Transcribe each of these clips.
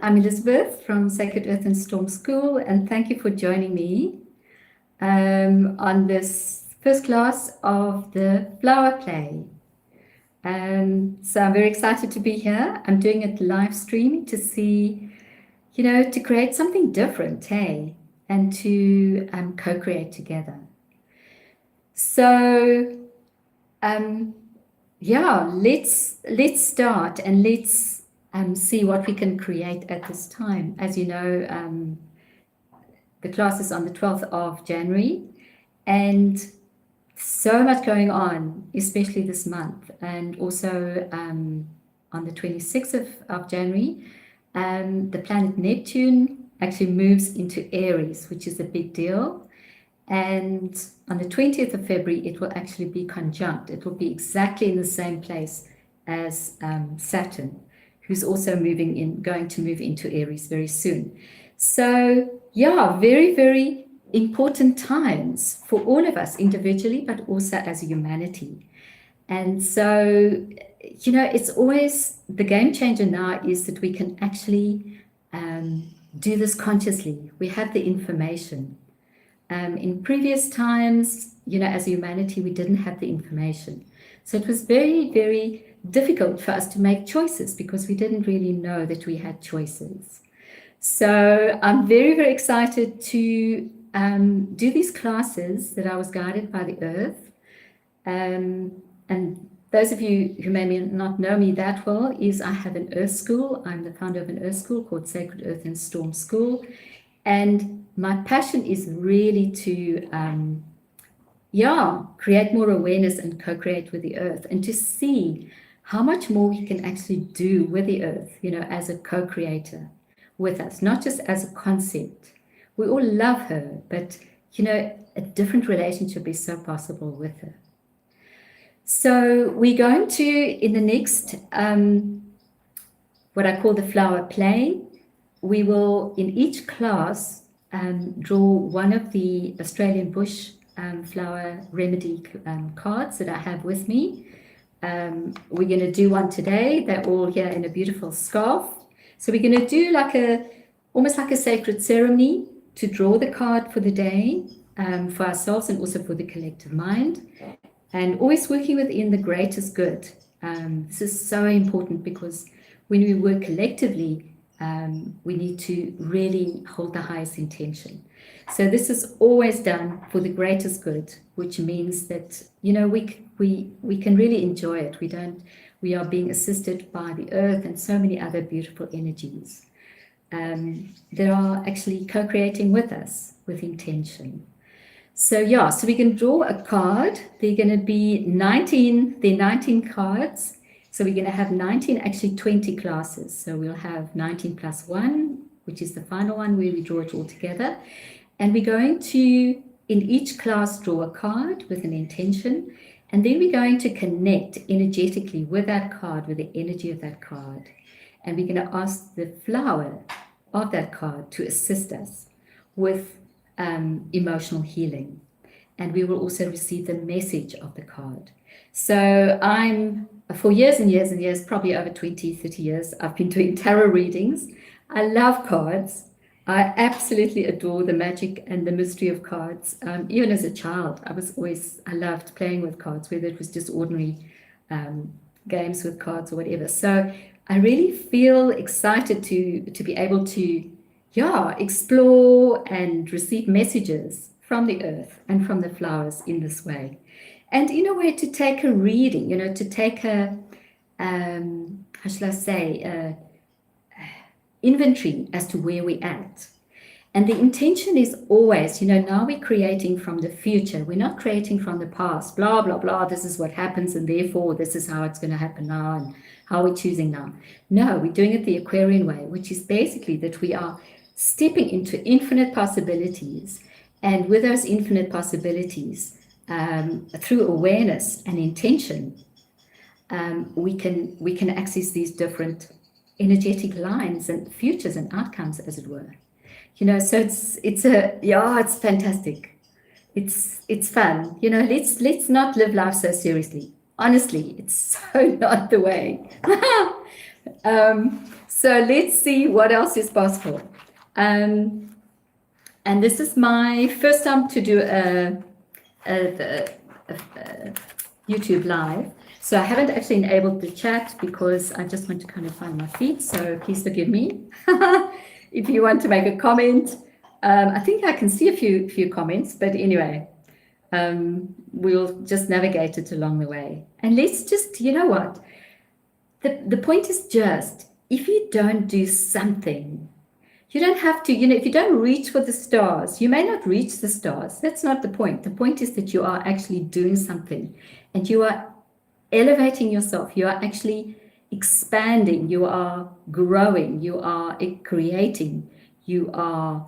I'm Elizabeth from Sacred Earth and Storm School, and thank you for joining me on this first class of the flower play. So I'm very excited to be here. I'm doing it live stream to see, to create something different, hey, and to co-create together. So, yeah, let's start and let's see what we can create at this time. As you know, the class is on the 12th of January, and so much going on, especially this month, and also on the 26th of January, the planet Neptune actually moves into Aries, which is a big deal. And on the 20th of February, it will actually be conjunct. It will be exactly in the same place as Saturn, who's also going to move into Aries very soon. So yeah, very, very important times for all of us individually, but also as a humanity. And so, it's always the game changer now is that we can actually do this consciously. We have the information. In previous times, as a humanity, we didn't have the information. So it was very, very difficult for us to make choices because we didn't really know that we had choices. So I'm very, very excited to do these classes that I was guided by the earth. And those of you who may not know me that well, is I have an earth school. I'm the founder of an earth school called Sacred Earth and Storm School. And my passion is really to, create more awareness and co-create with the earth and to see how much more we can actually do with the earth, as a co-creator with us, not just as a concept. We all love her, but, a different relationship is so possible with her. So we're going to, in the next, what I call the flower play, we will, in each class, draw one of the Australian bush flower remedy cards that I have with me. We're going to do one today. They're all here in a beautiful scarf. So we're going to do almost like a sacred ceremony to draw the card for the day for ourselves and also for the collective mind. And always working within the greatest good. This is so important because when we work collectively, we need to really hold the highest intention. So this is always done for the greatest good, which means that, we can really enjoy it. We are being assisted by the earth and so many other beautiful energies that are actually co-creating with us with intention. So we can draw a card. There are going to be 19 cards. So we're going to have 19, actually 20 classes. So we'll have 19 plus 1, which is the final one where we draw it all together. And we're going to, in each class, draw a card with an intention. And then we're going to connect energetically with that card, with the energy of that card. And we're going to ask the flower of that card to assist us with emotional healing. And we will also receive the message of the card. So for years and years and years, probably over 20, 30 years, I've been doing tarot readings. I love cards. I absolutely adore the magic and the mystery of cards. Even as a child, I loved playing with cards, whether it was just ordinary games with cards or whatever. So I really feel excited to be able to, explore and receive messages from the earth and from the flowers in this way. And in a way to take a reading, to take a, how shall I say, inventory as to where we're at. And the intention is always, now we're creating from the future. We're not creating from the past, blah, blah, blah. This is what happens and therefore this is how it's going to happen now and how we're choosing now. No, we're doing it the Aquarian way, which is basically that we are stepping into infinite possibilities. And with those infinite possibilities, through awareness and intention, we can access these different energetic lines and futures and outcomes, as it were. So it's fantastic. It's fun. Let's not live life so seriously. Honestly, it's so not the way. So let's see what else is possible. And this is my first time to do a YouTube live. So I haven't actually enabled the chat because I just want to kind of find my feet. So please forgive me. If you want to make a comment, I think I can see a few comments, but anyway, we'll just navigate it along the way. And let's just, you know what? The point is just, if you don't do something, you don't have to, if you don't reach for the stars, you may not reach the stars. That's not the point. The point is that you are actually doing something and you are elevating yourself. You are actually expanding. You are growing. You are creating. You are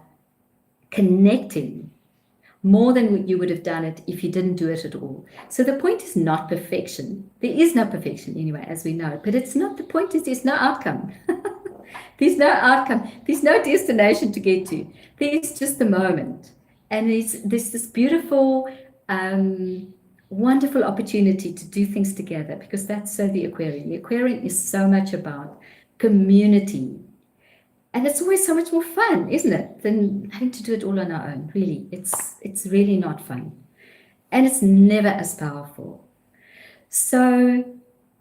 connecting more than you would have done it if you didn't do it at all. So the point is not perfection. There is no perfection anyway, as we know, but it's not, the point is there's no outcome. There's no outcome. There's no destination to get to. There's just the moment. And there's this beautiful, wonderful opportunity to do things together, because that's so the Aquarian. The Aquarian is so much about community. And it's always so much more fun, isn't it, than having to do it all on our own, really. It's really not fun. And it's never as powerful. So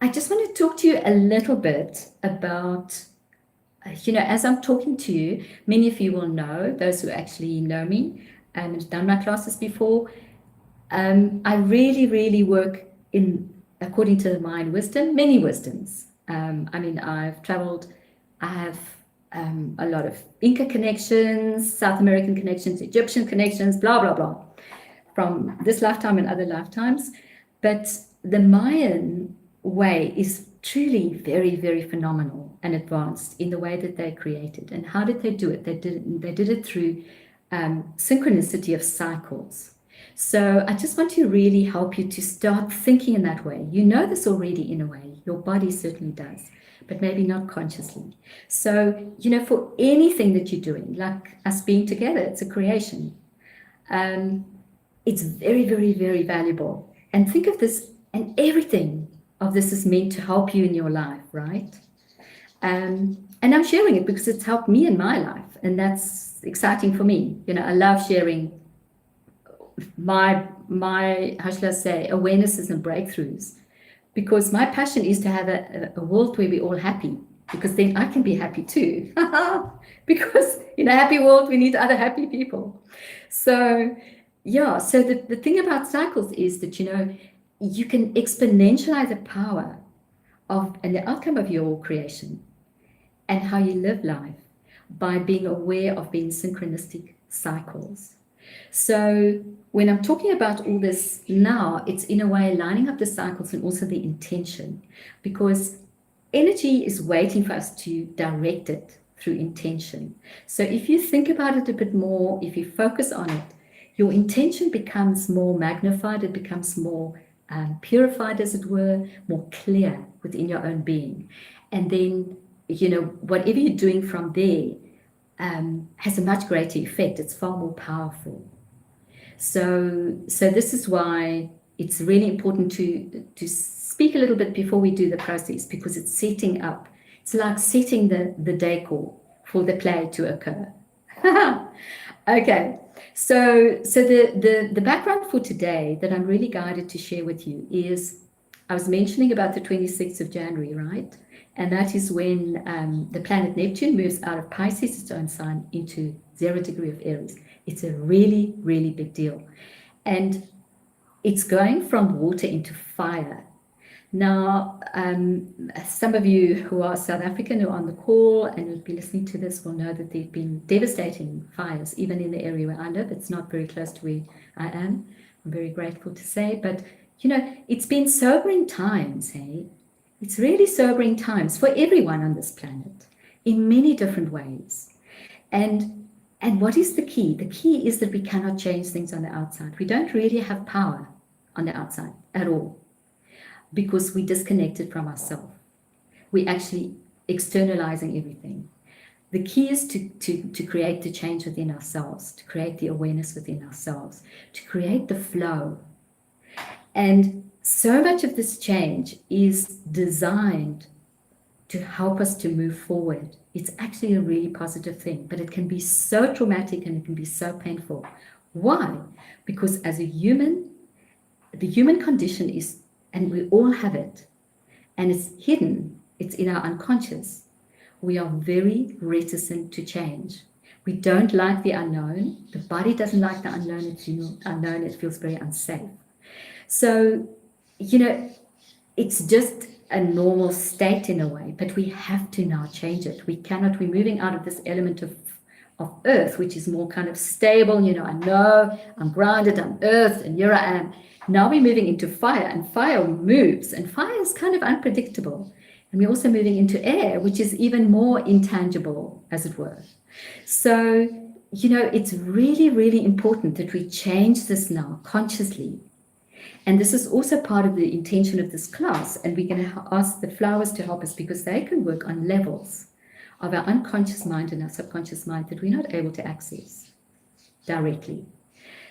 I just want to talk to you a little bit about, as I'm talking to you, many of you will know, those who actually know me and have done my classes before, I really, really work according to my wisdom, many wisdoms. I've traveled, I have a lot of Inca connections, South American connections, Egyptian connections, blah, blah, blah, from this lifetime and other lifetimes. But the Mayan way is truly very, very phenomenal and advanced in the way that they created. And how did they do it? They did it through synchronicity of cycles. So I just want to really help you to start thinking in that way. You know this already in a way. Your body certainly does, but maybe not consciously. So, for anything that you're doing, like us being together, it's a creation. It's very, very, very valuable. And think of this, and everything of this is meant to help you in your life, right? And I'm sharing it because it's helped me in my life, and that's exciting for me. I love sharing my how shall I say, awarenesses and breakthroughs, because my passion is to have a world where we're all happy, because then I can be happy too. Because in a happy world, we need other happy people. So the thing about cycles is that, you can exponentialize the power of and the outcome of your creation and how you live life by being aware of being synchronistic cycles. So when I'm talking about all this now, it's in a way lining up the cycles and also the intention, because energy is waiting for us to direct it through intention. So if you think about it a bit more, if you focus on it, your intention becomes more magnified, it becomes more purified, as it were, more clear within your own being. And then, whatever you're doing from there has a much greater effect. It's far more powerful. So this is why it's really important to speak a little bit before we do the process, because it's setting up. It's like setting the decor for the play to occur. Okay, so the background for today that I'm really guided to share with you is, I was mentioning about the 26th of January, right? And that is when the planet Neptune moves out of Pisces, its own sign, into 0 degree of Aries. It's a really, really big deal. And it's going from water into fire. Now, some of you who are South African who are on the call and will be listening to this will know that there have been devastating fires, even in the area where I live. It's not very close to where I am, I'm very grateful to say. But, it's been sobering times, hey? It's really sobering times for everyone on this planet in many different ways. And what is the key? The key is that we cannot change things on the outside. We don't really have power on the outside at all, because we disconnected from ourselves. We're actually externalizing everything. The key is to create the change within ourselves, to create the awareness within ourselves, to create the flow. And so much of this change is designed to help us to move forward. It's actually a really positive thing, but it can be so traumatic and it can be so painful. Why? Because as a human, the human condition is, and we all have it, and it's hidden, it's in our unconscious. We are very reticent to change. We don't like the unknown. The body doesn't like the unknown. It feels very unsafe. So, it's just a normal state in a way, but we have to now change it. We cannot, we're moving out of this element of earth, which is more kind of stable. I know I'm grounded, I'm earth, and here I am. Now we're moving into fire, and fire moves, and fire is kind of unpredictable. And we're also moving into air, which is even more intangible, as it were. So, it's really, really important that we change this now consciously. And this is also part of the intention of this class. And we're going to ask the flowers to help us because they can work on levels of our unconscious mind and our subconscious mind that we're not able to access directly.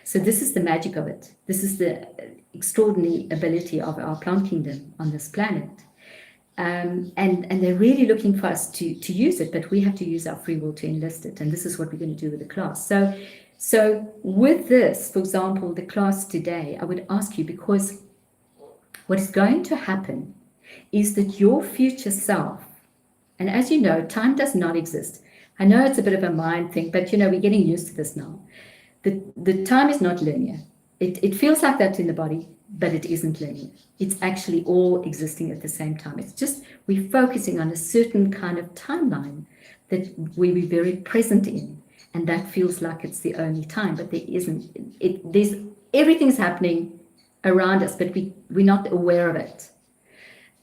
So this is the magic of it. This is the extraordinary ability of our plant kingdom on this planet. And they're really looking for us to use it, but we have to use our free will to enlist it. And this is what we're going to do with the class. So with this, for example, the class today, I would ask you, because what is going to happen is that your future self, and as you know, time does not exist. I know it's a bit of a mind thing, but we're getting used to this now. The time is not linear. It feels like that in the body, but it isn't linear. It's actually all existing at the same time. It's just we're focusing on a certain kind of timeline that we're very present in, and that feels like it's the only time, but there isn't. There's everything's happening around us, but we're not aware of it.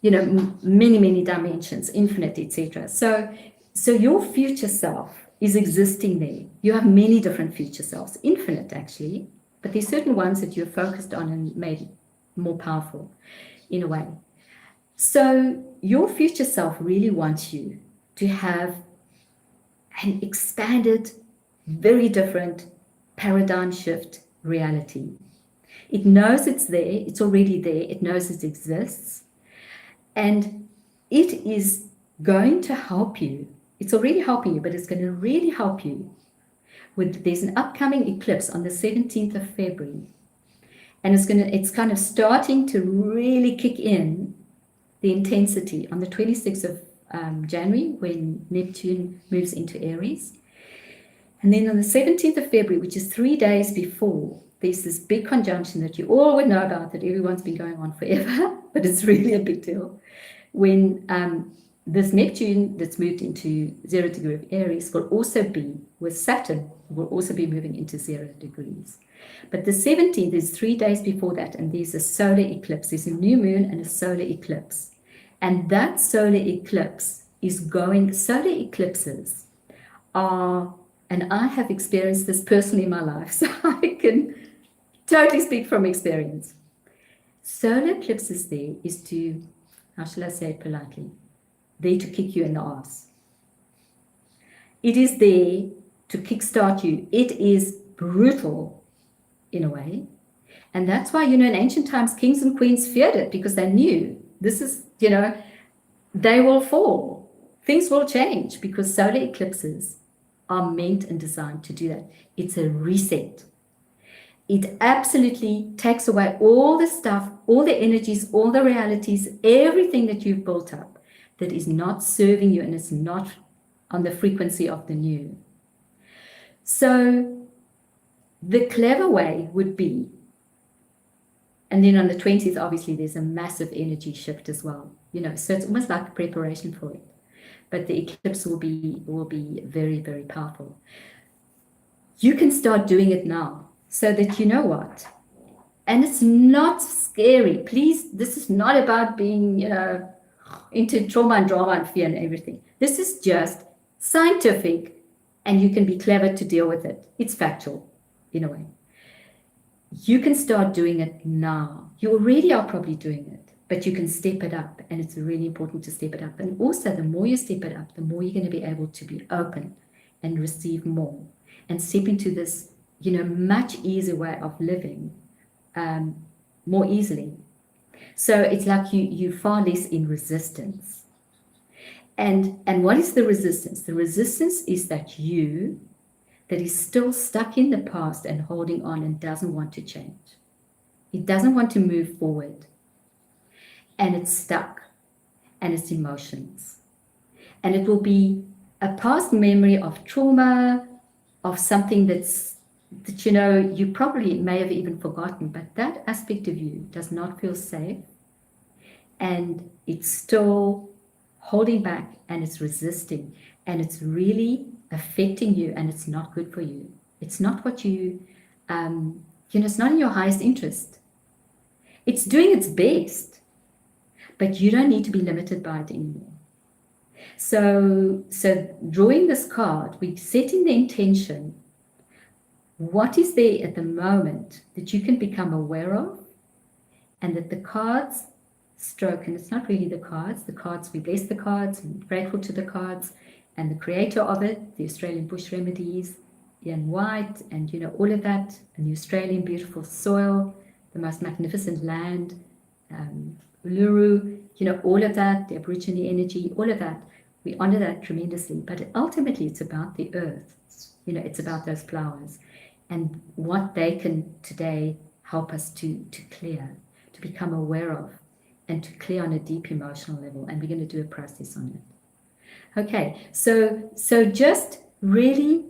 Many dimensions, infinite, etc. So your future self is existing there. You have many different future selves, infinite actually, but there's certain ones that you're focused on and made more powerful in a way. So your future self really wants you to have an expanded, very different paradigm shift reality. It knows it's there, it's already there, it knows it exists, and it is going to help you. It's already helping you, but it's going to really help you. There's an upcoming eclipse on the 17th of February, and it's kind of starting to really kick in the intensity on the 26th of January when Neptune moves into Aries. And then on the 17th of February, which is 3 days before, there's this big conjunction that you all would know about, that everyone's been going on forever, but it's really a big deal. When this Neptune that's moved into 0 degree of Aries will also be with Saturn, will also be moving into 0 degrees. But the 17th is 3 days before that, and there's a solar eclipse. There's a new moon and a solar eclipse. And that solar eclipse solar eclipses are, and I have experienced this personally in my life, so I can totally speak from experience. Solar eclipses there is to, how shall I say it politely, there to kick you in the ass. It is there to kickstart you. It is brutal in a way. And that's why, in ancient times, kings and queens feared it, because they knew this is, they will fall. Things will change, because solar eclipses are meant and designed to do that. It's a reset. It absolutely takes away all the stuff, all the energies, all the realities, everything that you've built up that is not serving you and is not on the frequency of the new. So the clever way would be, and then on the 20th, obviously, there's a massive energy shift as well. So it's almost like a preparation for it. But the eclipse will be very, very powerful. You can start doing it now, so that you know what. And it's not scary. Please, this is not about being, into trauma and drama and fear and everything. This is just scientific, and you can be clever to deal with it. It's factual, in a way. You can start doing it now. You already are probably doing it, but you can step it up, and it's really important to step it up. And also, the more you step it up, the more you're going to be able to be open and receive more and step into this, much easier way of living more easily. So it's like you're far less in resistance. And what is the resistance? The resistance is that is still stuck in the past and holding on and doesn't want to change. It doesn't want to move forward. And it's stuck. And it's emotions. And it will be a past memory of trauma, of something that you probably may have even forgotten, but that aspect of you does not feel safe. And it's still holding back, and it's resisting, and it's really affecting you, and it's not good for you. It's not what it's not in your highest interest. It's doing its best, but you don't need to be limited by it anymore. So drawing this card, we're setting the intention. What is there at the moment that you can become aware of, and that the cards stroke, and it's not really the cards, we bless the cards, and grateful to the cards, and the creator of it, the Australian Bush Remedies, Ian White, and all of that, and the Australian beautiful soil, the most magnificent land, Uluru, all of that, the Aborigine energy, all of that, we honor that tremendously, but ultimately it's about the earth, it's about those flowers, and what they can today help us to clear, to become aware of, and to clear on a deep emotional level. And we're going to do a process on it. Okay, so just really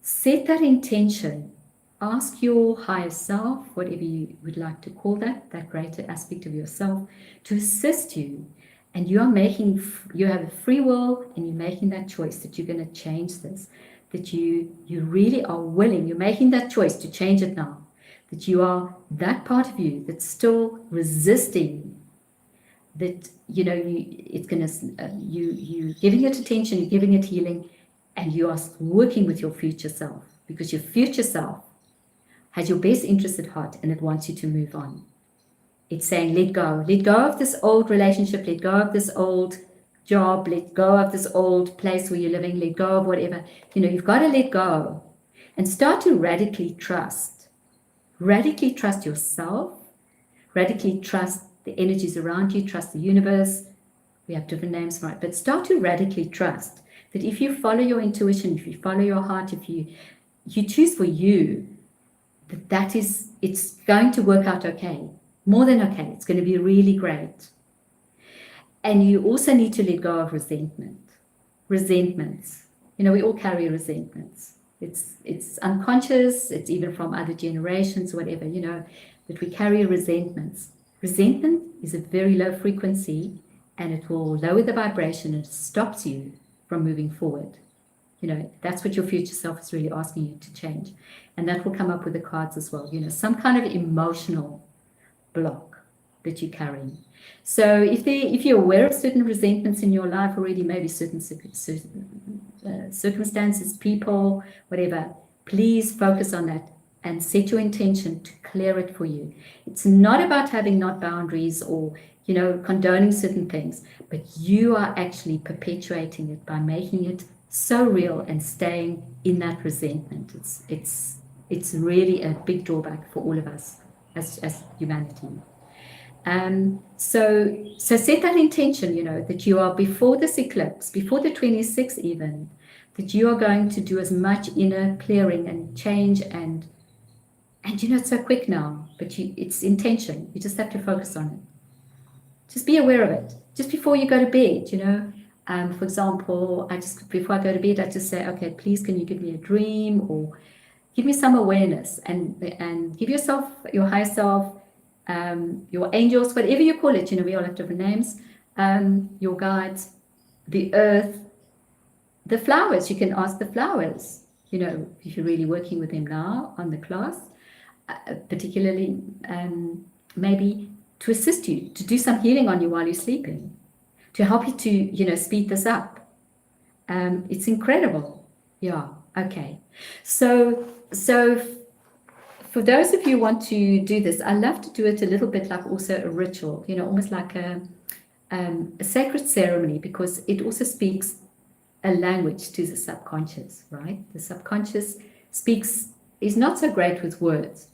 set that intention. Ask your higher self, whatever you would like to call that greater aspect of yourself, to assist you. And you have a free will, and you're making that choice that you're going to change this, that you really are willing, you're making that choice to change it now, that you are that part of you that's still resisting, that you're giving it attention, you're giving it healing, and you are working with your future self, because your future self has your best interest at heart, and it wants you to move on. It's saying, let go of this old relationship, let go of this old job, let go of this old place where you're living, let go of whatever. You've got to let go and start to radically trust yourself, radically trust the energies around you, trust the universe. We have different names for it, but start to radically trust that if you follow your intuition, if you follow your heart, if you choose for you, it's going to work out okay, more than okay. It's going to be really great. And you also need to let go of resentments. We all carry resentments. It's unconscious, it's even from other generations, whatever, that we carry resentments. Resentment is a very low frequency, and it will lower the vibration, and it stops you from moving forward. That's what your future self is really asking you to change. And that will come up with the cards as well, some kind of emotional block that you're carrying. So if you're aware of certain resentments in your life already, maybe certain circumstances, people, whatever, please focus on that and set your intention to clear it for you. It's not about having not boundaries or condoning certain things, but you are actually perpetuating it by making it so real and staying in that resentment. It's really a big drawback for all of us as humanity. So set that intention, that you are before this eclipse, before the 26th even, that you are going to do as much inner clearing and change, and it's so quick now, but it's intention. You just have to focus on it. Just be aware of it. Just before you go to bed, for example, before I go to bed, I just say, okay, please, can you give me a dream, or give me some awareness, and give yourself, your higher self, your angels, whatever you call it, we all have different names, your guides, the earth, the flowers. You can ask the flowers, if you're really working with them now on the class, particularly maybe to assist you, to do some healing on you while you're sleeping, to help you to, speed this up. It's incredible. Yeah. Okay. So for those of you who want to do this, I love to do it a little bit like also a ritual, almost like a sacred ceremony, because it also speaks a language to the subconscious, right? The subconscious is not so great with words.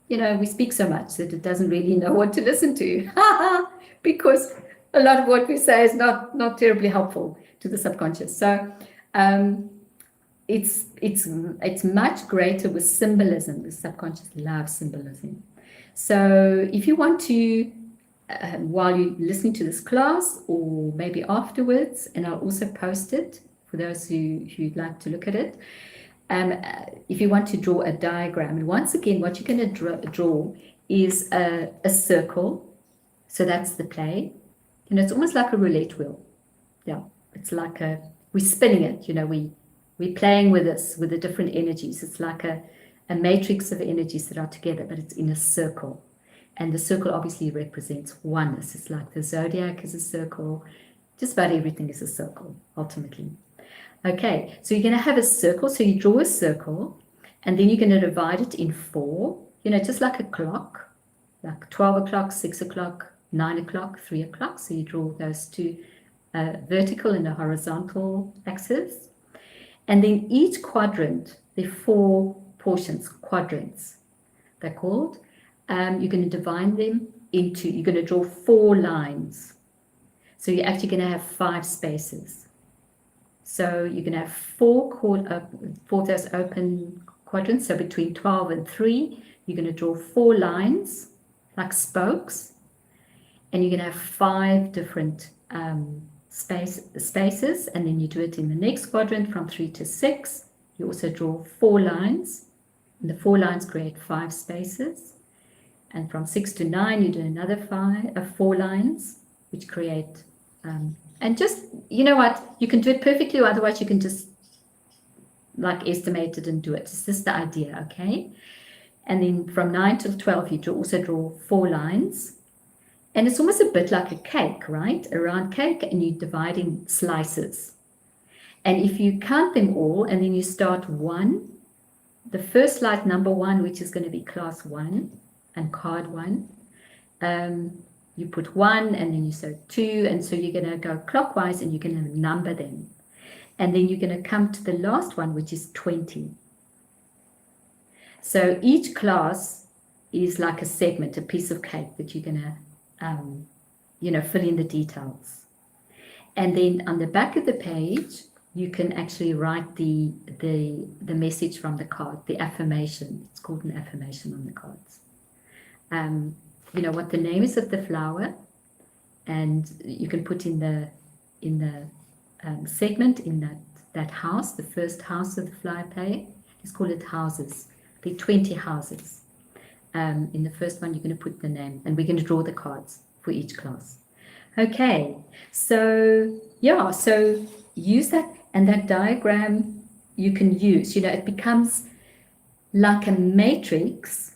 We speak so much that it doesn't really know what to listen to because a lot of what we say is not terribly helpful to the subconscious. So it's much greater with symbolism. The subconscious loves symbolism. So if you want to, while you're listening to this class, or maybe afterwards, and I'll also post it for those who'd like to look at it. If you want to draw a diagram, and once again, what you're going to draw is a circle. So that's the play. You know, it's almost like a roulette wheel. Yeah, it's like we're spinning it. You know, we're playing with this, with the different energies. It's like a matrix of energies that are together, but it's in a circle. And the circle obviously represents oneness. It's like the zodiac is a circle. Just about everything is a circle, ultimately. Okay, so you're going to have a circle. So you draw a circle, and then you're going to divide it in 4, you know, just like a clock, like 12 o'clock, 6 o'clock, 9 o'clock, 3 o'clock. So you draw those two vertical and a horizontal axis. And then each quadrant, there are 4 portions, quadrants, they're called. You're going to divide them into, you're going to draw 4 lines. So you're actually going to have 5 spaces. So you're going to have 4 those open quadrants. So between 12 and 3, you're going to draw 4 lines, like spokes. And you're going to have 5 different spaces. And then you do it in the next quadrant from 3 to 6. You also draw 4 lines. And the 4 lines create 5 spaces. And from 6 to 9, you do another 4 lines, which create, and just, you know what, you can do it perfectly, or otherwise you can just like estimate it and do it. It's just the idea, okay? And then from 9 to 12, you also draw 4 lines. And it's almost a bit like a cake, right? A round cake, and you're dividing slices. And if you count them all, and then you start 1, the first slide, number 1, which is going to be class 1, and card 1, you put 1, and then you say 2, and so you're going to go clockwise, and you're going to number them. And then you're going to come to the last one, which is 20. So each class is like a segment, a piece of cake that you're going to, fill in the details. And then on the back of the page, you can actually write the message from the card, the affirmation. It's called an affirmation on the cards. What the name is of the flower, and you can put in the segment in that house, the first house of the flower pay. Let's call it houses. There are 20 houses. In the first one, you're going to put the name, and we're going to draw the cards for each class. Okay, so yeah, so use that, and that diagram you can use. It becomes like a matrix.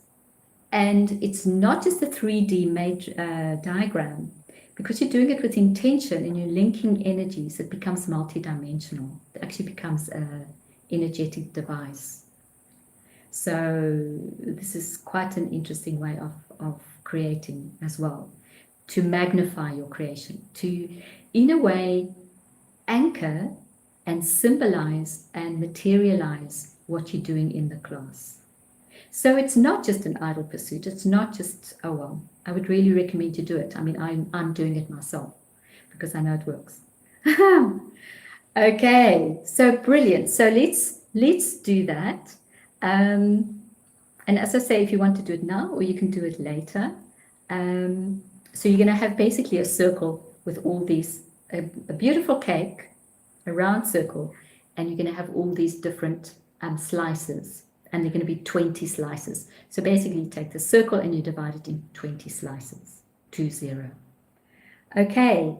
And it's not just a 3D diagram, because you're doing it with intention and you're linking energies. It becomes multidimensional. It actually becomes an energetic device. So this is quite an interesting way of creating as well, to magnify your creation, to, in a way, anchor and symbolize and materialize what you're doing in the class. So it's not just an idle pursuit. It's not just, oh, well, I would really recommend you do it. I mean, I'm doing it myself because I know it works. Okay, so brilliant. So let's do that. And as I say, if you want to do it now, or you can do it later. So you're going to have basically a circle with all these, a beautiful cake, a round circle, and you're going to have all these different slices. And they're going to be 20 slices. So basically you take the circle and you divide it into 20 slices, 20. Okay,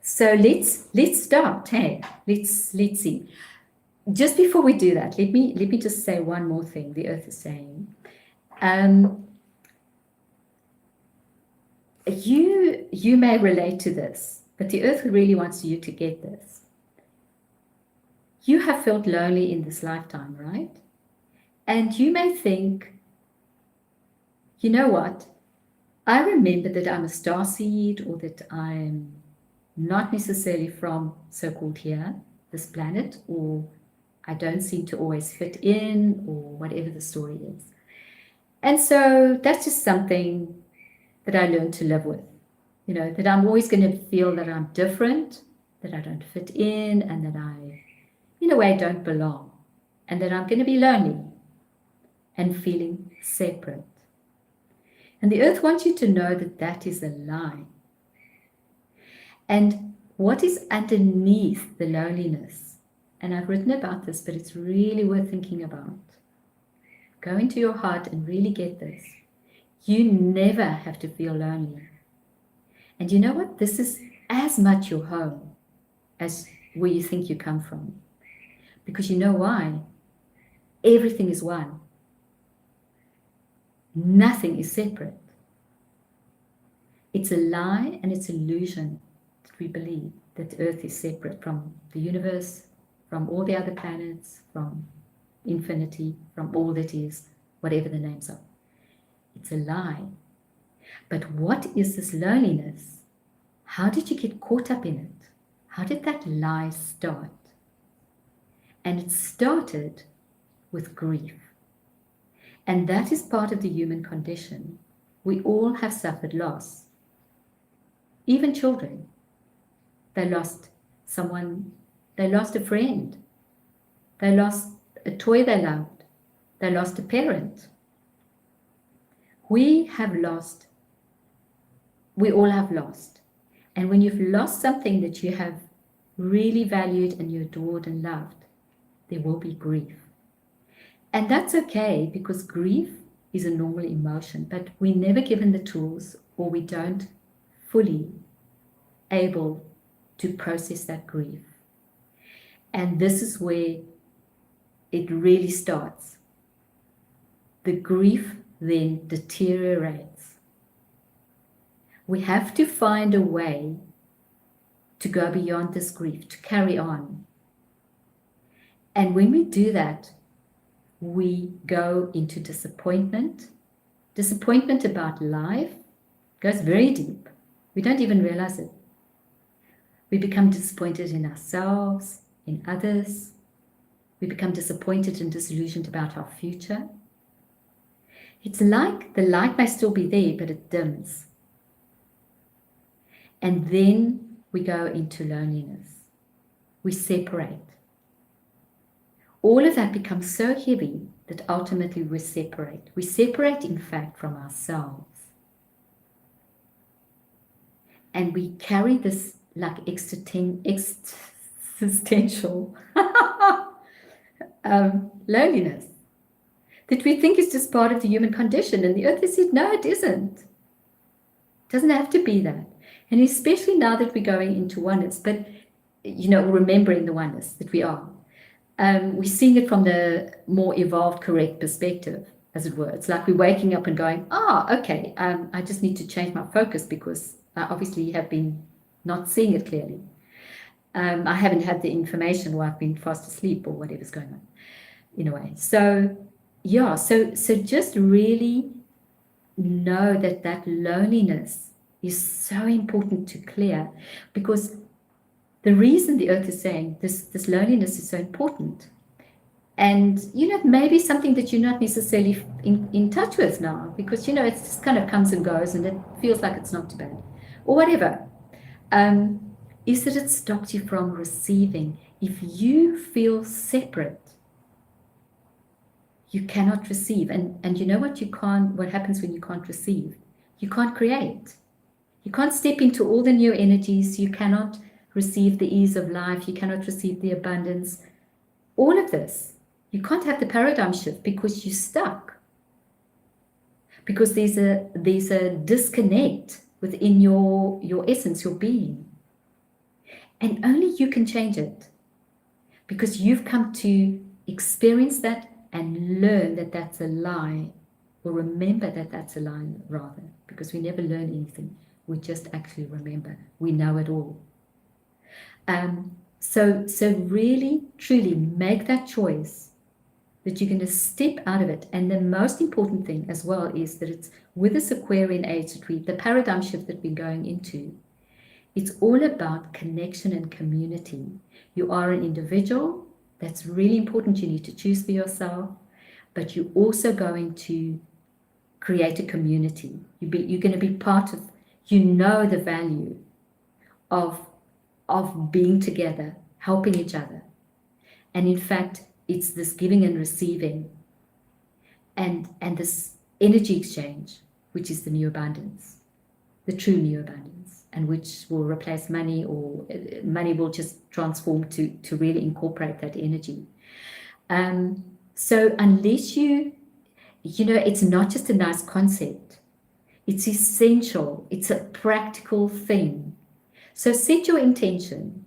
so let's start. Hey, let's see. Just before we do that, let me just say one more thing. The earth is saying, you may relate to this, but the earth really wants you to get this. You have felt lonely in this lifetime, right? And you may think, you know what? I remember that I'm a starseed, or that I'm not necessarily from so-called here, this planet, or I don't seem to always fit in, or whatever the story is. And so that's just something that I learned to live with. that I'm always going to feel that I'm different, that I don't fit in, and that I, in a way, don't belong, and that I'm going to be lonely and feeling separate. And the earth wants you to know that that is a lie. And what is underneath the loneliness, and I've written about this, but it's really worth thinking about. Go into your heart and really get this. You never have to feel lonely. And you know what? This is as much your home as where you think you come from. Because you know why? Everything is one. Nothing is separate. It's a lie and it's illusion that we believe that Earth is separate from the universe, from all the other planets, from infinity, from all that is, whatever the names are. It's a lie. But what is this loneliness? How did you get caught up in it? How did that lie start? And it started with grief. And that is part of the human condition. We all have suffered loss. Even children. They lost someone, they lost a friend. They lost a toy they loved. They lost a parent. We all have lost. And when you've lost something that you have really valued and you adored and loved, there will be grief. And that's okay, because grief is a normal emotion, but we're never given the tools, or we don't fully able to process that grief. And this is where it really starts. The grief then deteriorates. We have to find a way to go beyond this grief, to carry on. And when we do that, we go into disappointment. Disappointment about life goes very deep. We don't even realize it. We become disappointed in ourselves, in others. We become disappointed and disillusioned about our future. It's like the light may still be there, but it dims. And then we go into loneliness. We separate. All of that becomes so heavy that ultimately we separate. We separate, in fact, from ourselves. And we carry this like existential loneliness that we think is just part of the human condition. And the earth has said, no, it isn't. It doesn't have to be that. And especially now that we're going into oneness, but, remembering the oneness that we are. We're seeing it from the more evolved, correct perspective, as it were. It's like we're waking up and going, okay, I just need to change my focus because I obviously have been not seeing it clearly. I haven't had the information, or I've been fast asleep, or whatever's going on, in a way. So, yeah, so just really know that loneliness is so important to clear, because the reason the earth is saying this loneliness is so important, and maybe something that you're not necessarily in touch with now, because it just kind of comes and goes and it feels like it's not too bad, or whatever, is that it stops you from receiving. If you feel separate, you cannot receive. And you know what happens when you can't receive? You can't create. You can't step into all the new energies. You cannot receive the ease of life. You cannot receive the abundance. All of this. You can't have the paradigm shift because you're stuck. Because there's a disconnect within your essence, your being. And only you can change it. Because you've come to experience that and learn that that's a lie. Or remember that that's a lie, rather. Because we never learn anything. We just actually remember. We know it all. So really, truly make that choice that you're going to step out of it. And the most important thing as well is that it's with this Aquarian age, the paradigm shift that we're going into, it's all about connection and community. You are an individual. That's really important. You need to choose for yourself. But you're also going to create a community. You're going to be part of you know the value of being together, helping each other. And in fact, it's this giving and receiving and this energy exchange, which is the new abundance, the true new abundance, and which will replace money, or money will just transform to really incorporate that energy. So unless you know, it's not just a nice concept, it's essential, it's a practical thing. So set your intention.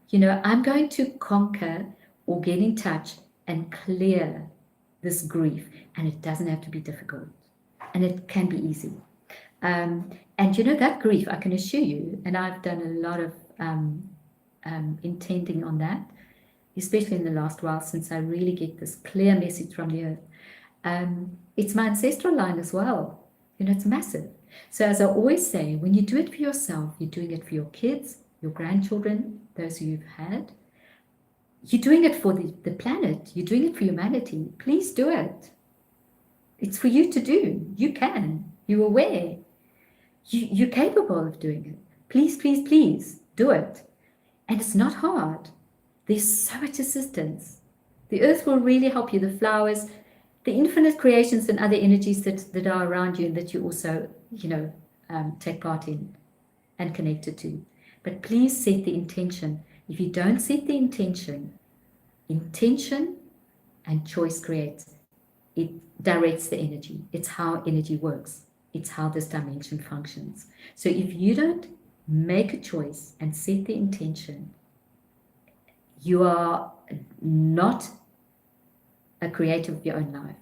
You know, I'm going to conquer or get in touch and clear this grief. And it doesn't have to be difficult. And it can be easy. And you know, that grief, I can assure you, and I've done a lot of intending on that, especially in the last while, since I really get this clear message from the earth. It's my ancestral line as well. You know, it's massive. So as I always say, when you do it for yourself, you're doing it for your kids, your grandchildren, those who you've had. You're doing it for the planet. You're doing it for humanity. Please do it. It's for you to do. You can. You're aware. You're capable of doing it. Please, please, please do it. And it's not hard. There's so much assistance. The earth will really help you. The flowers, the infinite creations and other energies that are around you and that you also, you know, take part in and connected to. But please set the intention. If you don't set the intention and choice creates, it directs the energy. It's how energy works. It's how this dimension functions. So if you don't make a choice and set the intention, you are not a creator of your own life.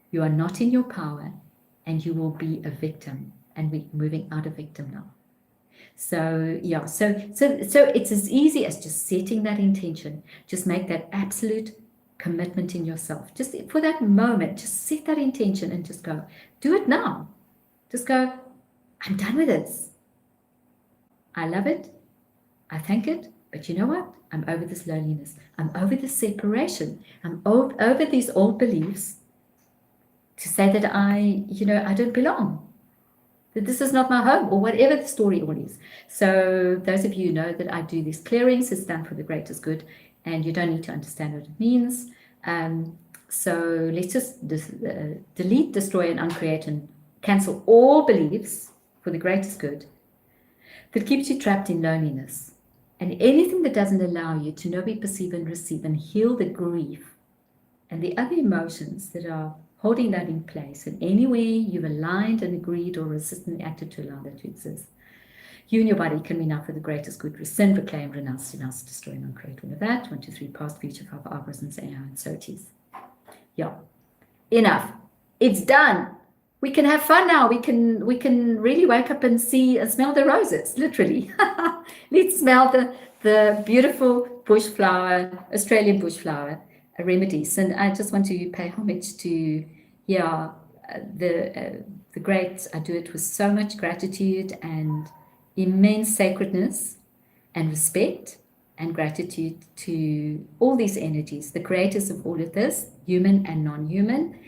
You are not in your power, and you will be a victim. And we're moving out of victim now. So yeah, so it's as easy as just setting that intention. Just make that absolute commitment in yourself. Just for that moment, just set that intention and just go. Do it now. Just go, I'm done with this. I love it. I thank it. But you know what? I'm over this loneliness. I'm over this separation. I'm over these old beliefs to say that I don't belong, that this is not my home, or whatever the story all is. So those of you know that I do these clearings. It's done for the greatest good, and you don't need to understand what it means. So let's just delete, destroy, and uncreate and cancel all beliefs for the greatest good that keeps you trapped in loneliness. And anything that doesn't allow you to know, be, perceive, and receive and heal the grief and the other emotions that are holding that in place, and any way you've aligned and agreed or resistantly acted to allow that to exist, you and your body can be now for the greatest good. Rescind, reclaim, renounce, destroy, and uncreate. All of that. 1, 2, 3, past, future, 5 hours, and say, and so it is. Yeah. Enough. It's done. We can have fun now. We can really wake up and see and smell the roses, literally. Let's smell the beautiful bush flower, Australian bush flower remedies. And I just want to pay homage to, the greats. I do it with so much gratitude and immense sacredness and respect and gratitude to all these energies, the creators of all of this, human and non-human.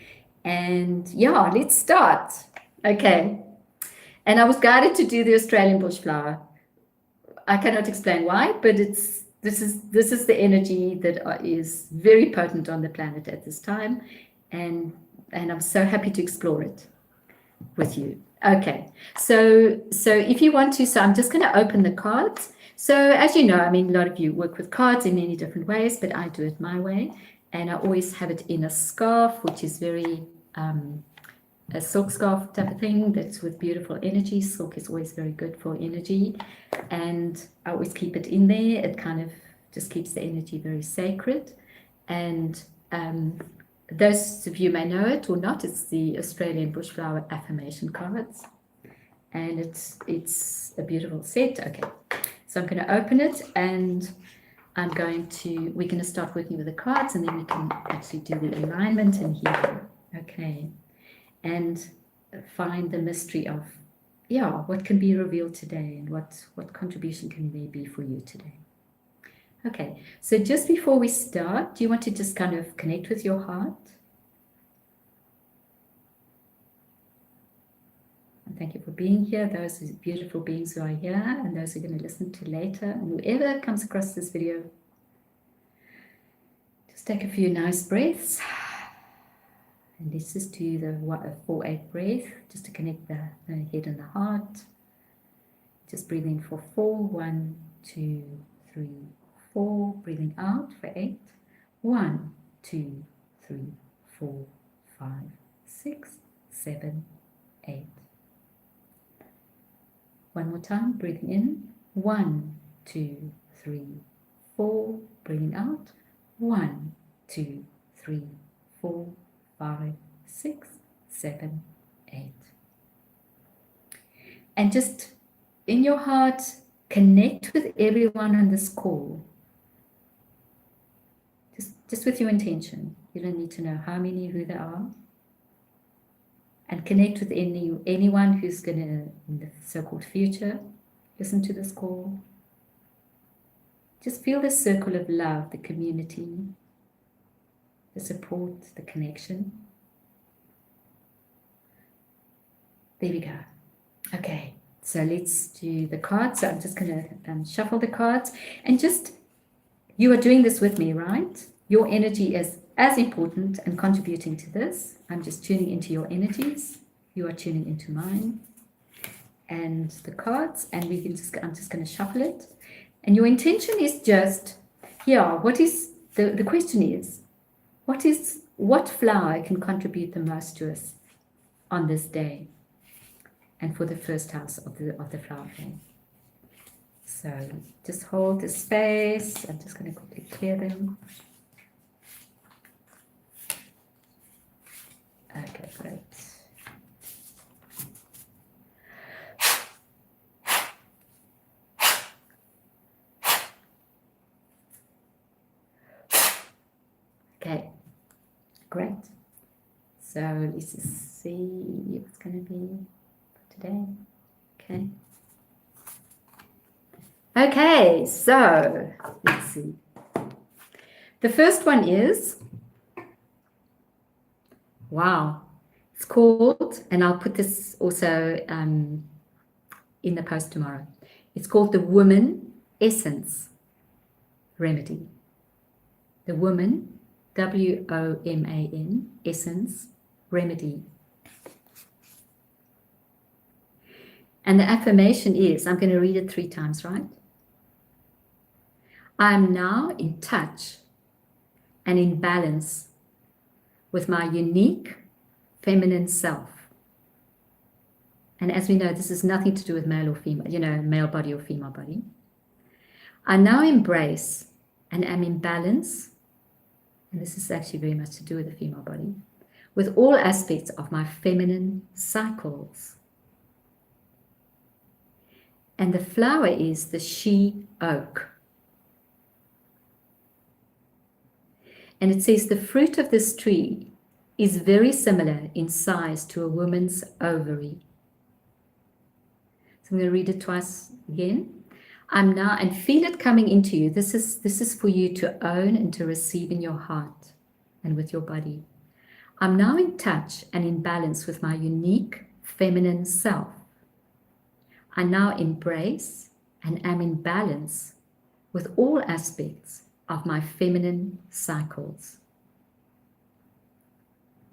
And yeah, let's start. Okay. And I was guided to do the Australian bush flower. I cannot explain why, but this is the energy that is very potent on the planet at this time, and I'm so happy to explore it with you. Okay, so if you want to, so I'm just going to open the cards. So as you know, I mean, a lot of you work with cards in many different ways, but I do it my way, and I always have it in a scarf, which is very a silk scarf type of thing that's with beautiful energy. Silk is always very good for energy, and I always keep it in there. It kind of just keeps the energy very sacred. And those of you may know it or not, it's the Australian Bushflower Affirmation cards, and it's a beautiful set. Okay, so I'm going to open it, and we're going to start working with the cards, and then we can actually do the alignment and healing. Okay, and find the mystery of what can be revealed today, and what contribution can there be for you today. Okay, so just before we start, do you want to just kind of connect with your heart? Thank you for being here, those beautiful beings who are here and those who are going to listen to later. And whoever comes across this video, just take a few nice breaths. And let's just do the 4-8 breath, just to connect the head and the heart. Just breathe in for 4, 1, 2, 3, 4. Breathing out for 8. 1, 2, 3, 4, 5, 6, 7, 8. One more time, breathing in. 1, 2, 3, 4. Breathing out. 1, 2, 3, 4, 5, 6, 7, 8. And just in your heart, connect with everyone on this call. Just with your intention. You don't need to know how many, who they are. And connect with anyone who's going to, in the so-called future, listen to this call. Just feel the circle of love, the community, the support, the connection. There we go. Okay, so let's do the cards. So I'm just going to shuffle the cards. And just, you are doing this with me, right? Your energy is as important and contributing to this. I'm just tuning into your energies. You are tuning into mine. And the cards, and we can just, I'm just going to shuffle it. And your intention is just, what is, the question is, what flower can contribute the most to us on this day? And for the first house of the flower flame. So just hold the space. I'm just going to quickly clear them. Okay, great. Okay, great. So let's just see what's going to be for today. Okay. Okay, so let's see. The first one is, wow, it's called, and I'll put this also in the post tomorrow. It's called the Woman Essence Remedy. The Woman, WOMAN, Essence Remedy. And the affirmation is, I'm going to read it 3 times, right? I'm now in touch and in balance with my unique feminine self. And as we know, this has nothing to do with male or female, male body or female body. I now embrace and am in balance, and this is actually very much to do with the female body, with all aspects of my feminine cycles. And the flower is the she oak. And it says the fruit of this tree is very similar in size to a woman's ovary. So I'm going to read it twice again. I'm now, and feel it coming into you. This is for you to own and to receive in your heart and with your body. I'm now in touch and in balance with my unique feminine self. I now embrace and am in balance with all aspects of my feminine cycles.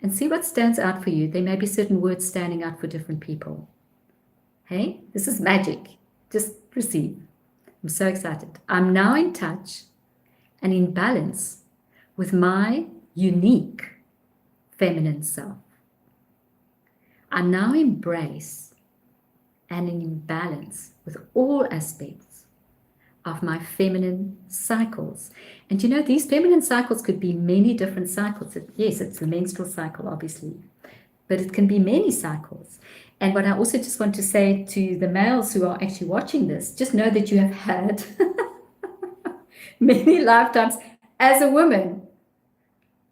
And see what stands out for you. There may be certain words standing out for different people. Hey, this is magic. Just receive. I'm so excited. I'm now in touch and in balance with my unique feminine self. I now embrace and in balance with all aspects of my feminine cycles. And these feminine cycles could be many different cycles. Yes, it's the menstrual cycle, obviously, but it can be many cycles. And what I also just want to say to the males who are actually watching this, just know that you have had many lifetimes as a woman,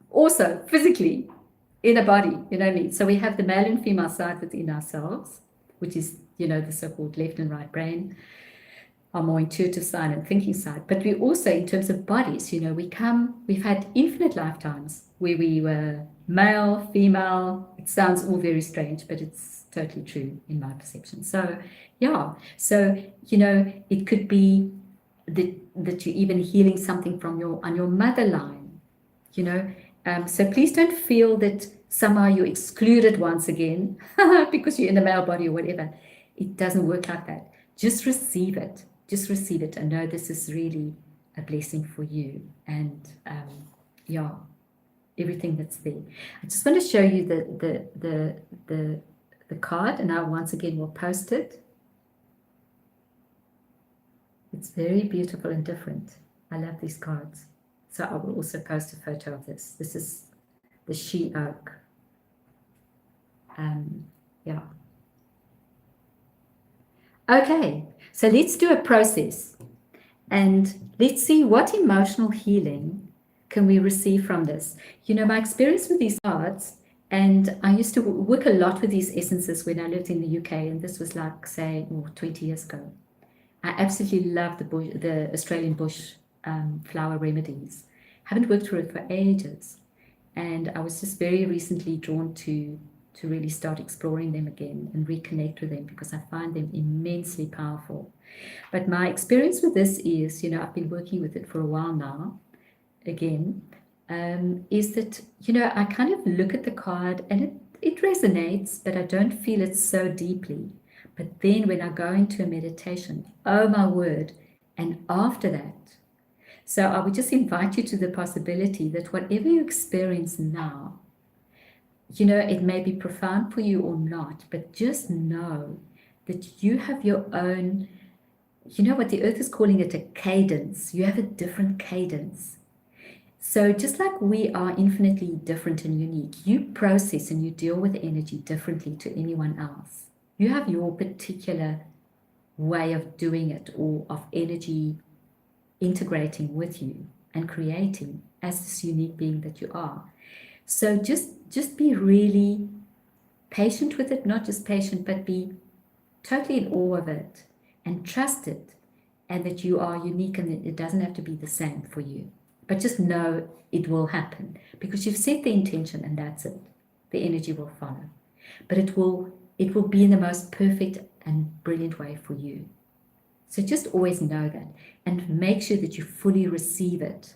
also physically in a body, you know what I mean? So we have the male and female side within ourselves, which is, the so-called left and right brain. our more intuitive side and thinking side. But we also, in terms of bodies, we've had infinite lifetimes where we were male, female. It sounds all very strange, but it's totally true in my perception. So, yeah. So, it could be that you're even healing something from on your mother line, you know. So please don't feel that somehow you're excluded once again because you're in a male body or whatever. It doesn't work like that. Just receive it. Just receive it and know this is really a blessing for you. And yeah, everything that's there. I just want to show you the card, and I once again will post it. It's very beautiful and different. I love these cards. So I will also post a photo of this. This is the she oak. Yeah. Okay, so let's do a process and let's see what emotional healing can we receive from this. My experience with these cards, and I used to work a lot with these essences when I lived in the UK, and this was like, say, 20 years ago. I absolutely love the Australian bush flower remedies. Haven't worked with it for ages, and I was just very recently drawn to really start exploring them again and reconnect with them because I find them immensely powerful. But my experience with this is, I've been working with it for a while now, again, is that, I kind of look at the card and it resonates, but I don't feel it so deeply. But then when I go into a meditation, oh my word, and after that, so I would just invite you to the possibility that whatever you experience now, it may be profound for you or not, but just know that you have your own, what the earth is calling it, a cadence. You have a different cadence. So just like we are infinitely different and unique, you process and you deal with energy differently to anyone else. You have your particular way of doing it, or of energy integrating with you and creating as this unique being that you are. So just be really patient with it, not just patient, but be totally in awe of it and trust it, and that you are unique and it doesn't have to be the same for you. But just know it will happen because you've set the intention and that's it. The energy will follow. But it will be in the most perfect and brilliant way for you. So just always know that and make sure that you fully receive it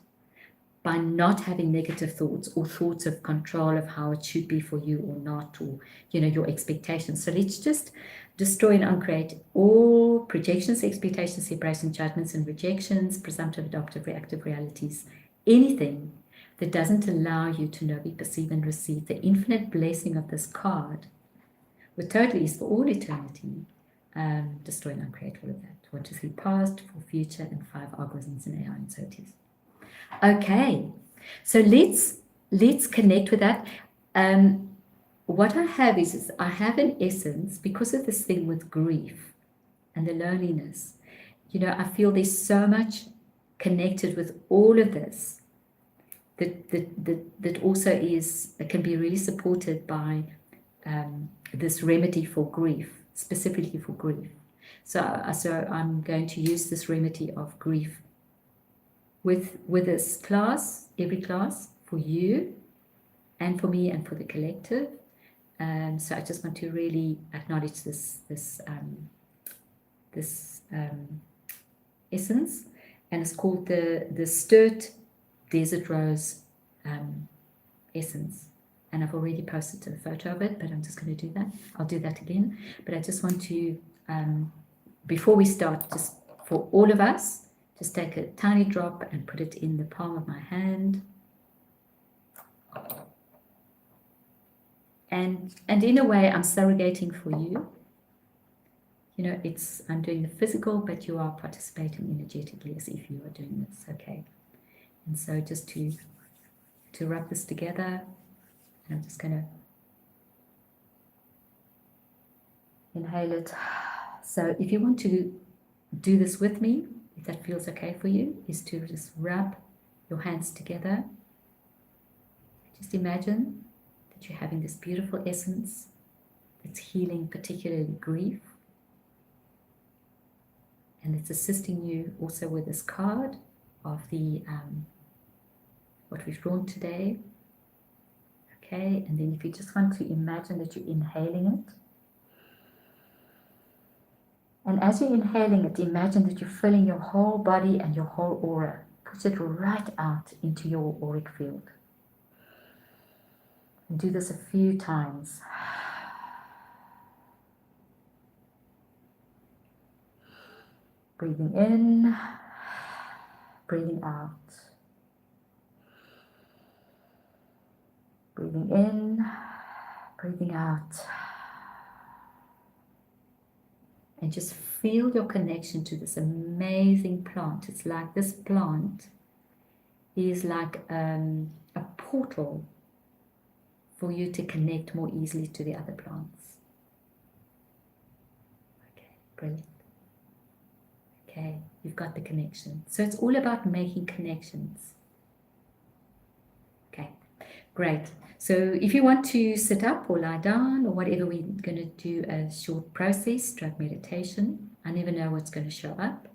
by not having negative thoughts or thoughts of control of how it should be for you or not, or your expectations. So let's just destroy and uncreate all projections, expectations, separations, judgments, and rejections, presumptive, adoptive, reactive realities, anything that doesn't allow you to know, be, perceive, and receive the infinite blessing of this card, with total ease for all eternity. Destroy and uncreate all of that. 1, 2, 3, past, 4, future, and 5 algorithms and AI and so it is. Okay, so let's connect with that. What I have is I have an essence, because of this thing with grief and the loneliness. I feel there's so much connected with all of this that also can be really supported by this remedy for grief, specifically for grief. So I'm going to use this remedy of grief with this class, every class, for you and for me and for the collective. So I just want to really acknowledge this essence, and it's called the Sturt Desert Rose essence. And I've already posted a photo of it, but I'm just going to do that. I'll do that again. But I just want to, before we start, just for all of us, just take a tiny drop and put it in the palm of my hand. And in a way, I'm surrogating for you. I'm doing the physical, but you are participating energetically as if you are doing this, okay? And so just to rub this together, I'm just going to inhale it. So if you want to do this with me, if that feels okay for you, is to just rub your hands together. Just imagine that you're having this beautiful essence that's healing particularly grief. and it's assisting you also with this card of the what we've drawn today. Okay, and then if you just want to imagine that you're inhaling it, and as you're inhaling it, imagine that you're filling your whole body and your whole aura. Push it right out into your auric field. And do this a few times. Breathing in, breathing out. Breathing in, breathing out. And just feel your connection to this amazing plant. It's like this plant is like a portal for you to connect more easily to the other plants. Okay, brilliant. Okay, you've got the connection. So it's all about making connections. Okay, great. So if you want to sit up or lie down or whatever, we're going to do a short process, stroke meditation. I never know what's going to show up.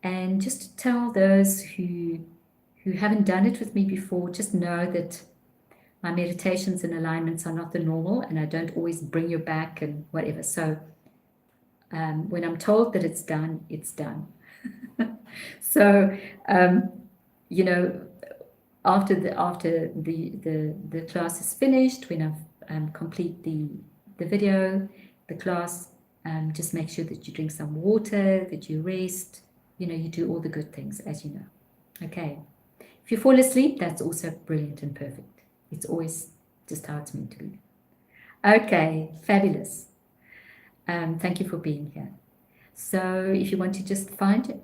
And just to tell those who haven't done it with me before, just know that my meditations and alignments are not the normal, and I don't always bring you back and whatever. So when I'm told that it's done, it's done. So, you know, after the class is finished, when I've complete the video, the class, just make sure that you drink some water, that you rest, you know, you do all the good things, as you know. Okay. If you fall asleep, that's also brilliant and perfect. It's always just how it's meant to be. Okay, fabulous. Thank you for being here. So if you want to just find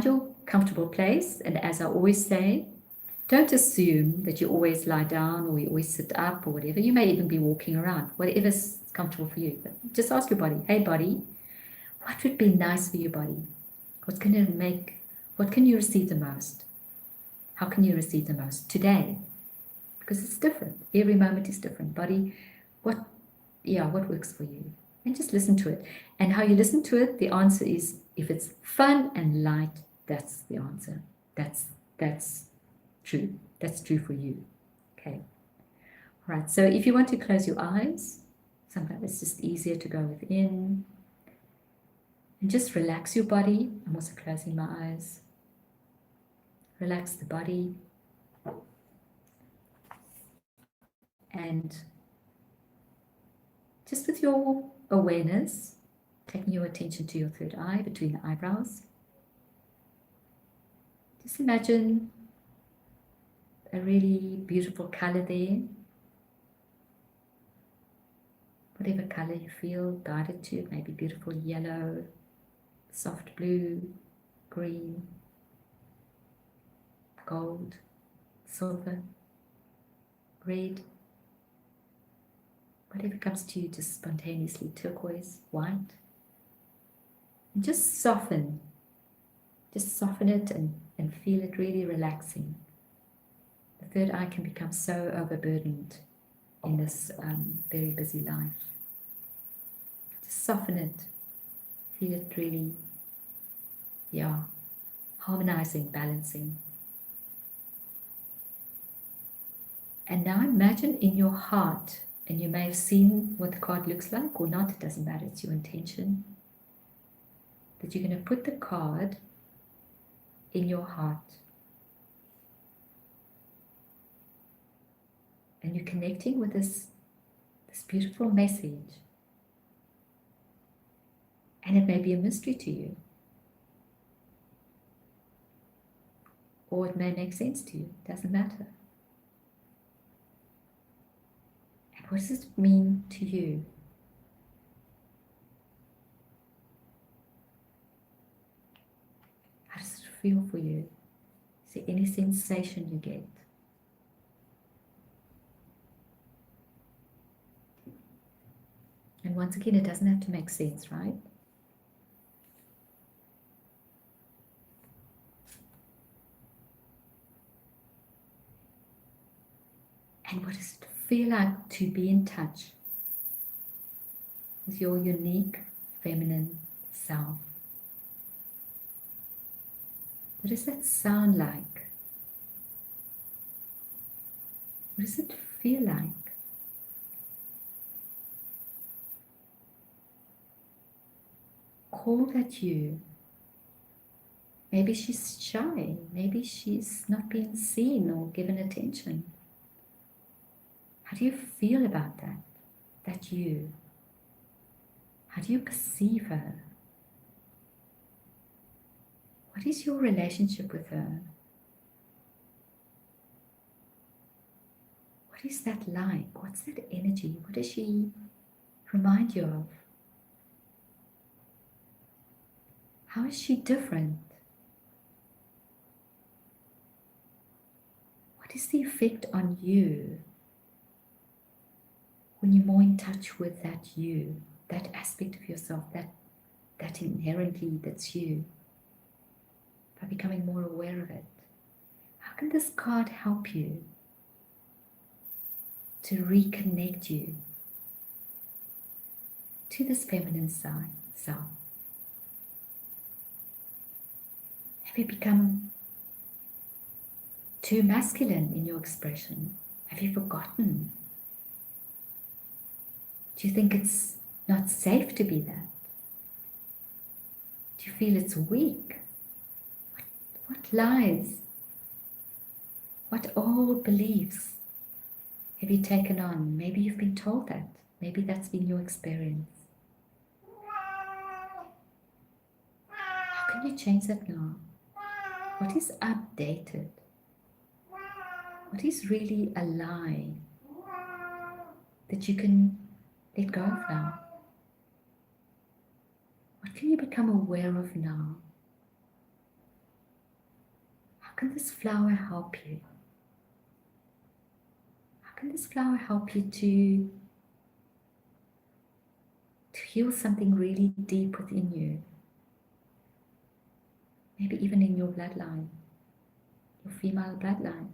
your comfortable place, and as I always say, don't assume that you always lie down or you always sit up or whatever. You may even be walking around, whatever's comfortable for you. But just ask your body, hey body, what would be nice for your body? What can you receive the most? How can you receive the most today? Because it's different. Every moment is different. Body, what works for you? And just listen to it. And how you listen to it, the answer is, if it's fun and light, that's the answer. That's true. That's true for you. Okay. All right. So if you want to close your eyes, sometimes it's just easier to go within. And just relax your body. I'm also closing my eyes. Relax the body. And just with your awareness, taking your attention to your third eye between the eyebrows, just imagine a really beautiful color there. Whatever color you feel guided to, it may be beautiful yellow, soft blue, green, gold, silver, red. Whatever comes to you just spontaneously, turquoise, white. And just soften it and feel it really relaxing. The third eye can become so overburdened in this very busy life. Just soften it, feel it really, harmonizing, balancing. And now imagine in your heart, and you may have seen what the card looks like or not, it doesn't matter, it's your intention, that you're going to put the card in your heart. And you're connecting with this beautiful message. And it may be a mystery to you. Or it may make sense to you, it doesn't matter. And what does it mean to you? How does it feel for you? Is there any sensation you get? And once again, it doesn't have to make sense, right? And what does it feel like to be in touch with your unique feminine self? What does that sound like? What does it feel like? Call that you. Maybe she's shy. Maybe she's not being seen or given attention. How do you feel about that? That you? How do you perceive her? What is your relationship with her? What is that like? What's that energy? What does she remind you of? How is she different? What is the effect on you when you're more in touch with that you, that aspect of yourself, that inherently that's you, by becoming more aware of it? How can this card help you to reconnect you to this feminine side self? Have you become too masculine in your expression? Have you forgotten? Do you think it's not safe to be that? Do you feel it's weak? What lies, what old beliefs have you taken on? Maybe you've been told that. Maybe that's been your experience. How can you change that now? What is outdated? What is really a lie that you can let go of now? What can you become aware of now? How can this flower help you? How can this flower help you to heal something really deep within you? Maybe even in your bloodline, your female bloodline,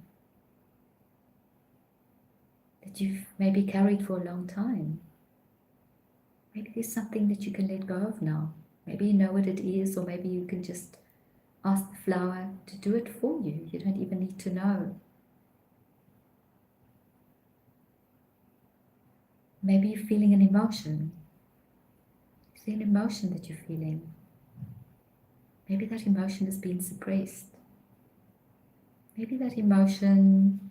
that you've maybe carried for a long time. Maybe there's something that you can let go of now. Maybe you know what it is, or maybe you can just ask the flower to do it for you. You don't even need to know. Maybe you're feeling an emotion. Is there an emotion that you're feeling? Maybe that emotion has been suppressed. Maybe that emotion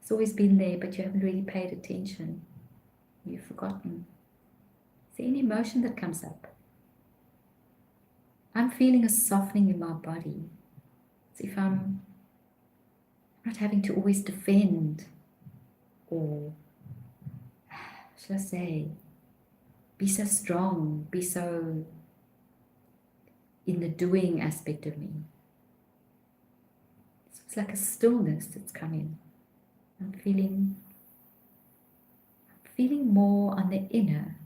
has always been there, but you haven't really paid attention. You've forgotten. Is there any emotion that comes up? I'm feeling a softening in my body. As if I'm not having to always defend or, shall I say, be so strong, be so in the doing aspect of me. So it's like a stillness that's coming. I'm feeling more on the inner.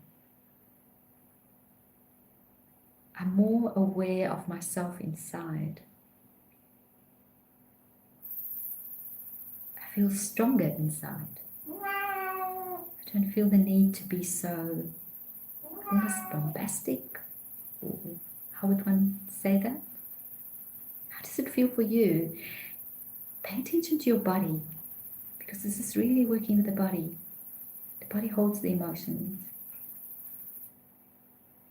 I'm more aware of myself inside. I feel stronger inside. I don't feel the need to be so almost bombastic. Or how would one say that? How does it feel for you? Pay attention to your body, because this is really working with the body. The body holds the emotions.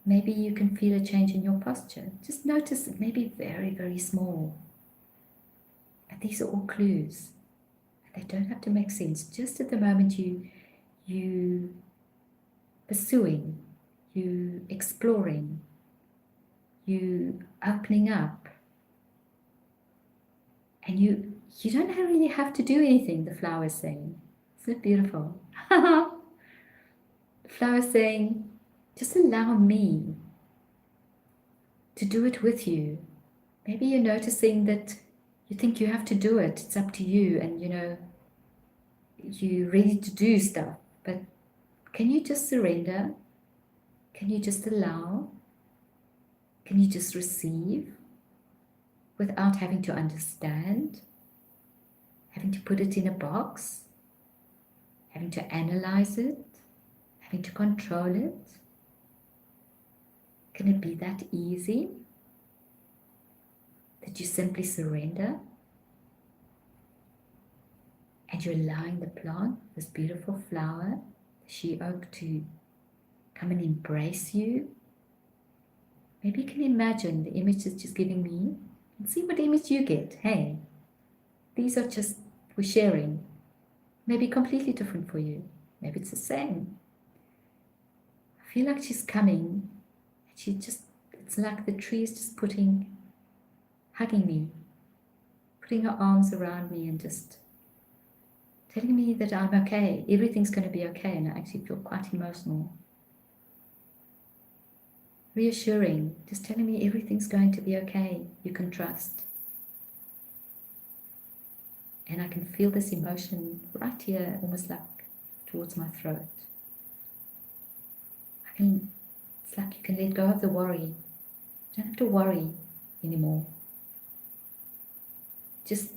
Maybe you can feel a change in your posture. Just notice it may be very, very small. But these are all clues. They don't have to make sense. Just at the moment you pursuing, you exploring, you opening up, and you don't really have to do anything, the flower is saying. Isn't it beautiful? The flower is saying, just allow me to do it with you. Maybe you're noticing that you think you have to do it. It's up to you, and you're ready to do stuff. But can you just surrender? Can you just allow? Can you just receive without having to understand, having to put it in a box, having to analyze it, having to control it? Can it be that easy? that you simply surrender and you're allowing the plant, this beautiful flower, the she oak, to come and embrace you. Maybe you can imagine the image it's just giving me and see what image you get. Hey, these are just, we're sharing. Maybe completely different for you. Maybe it's the same. I feel like she's coming. She just, it's like the tree is just hugging me, putting her arms around me and just telling me that I'm okay. Everything's going to be okay. And I actually feel quite emotional. Reassuring, just telling me everything's going to be okay. You can trust. And I can feel this emotion right here, almost like towards my throat. It's like you can let go of the worry. You don't have to worry anymore. Just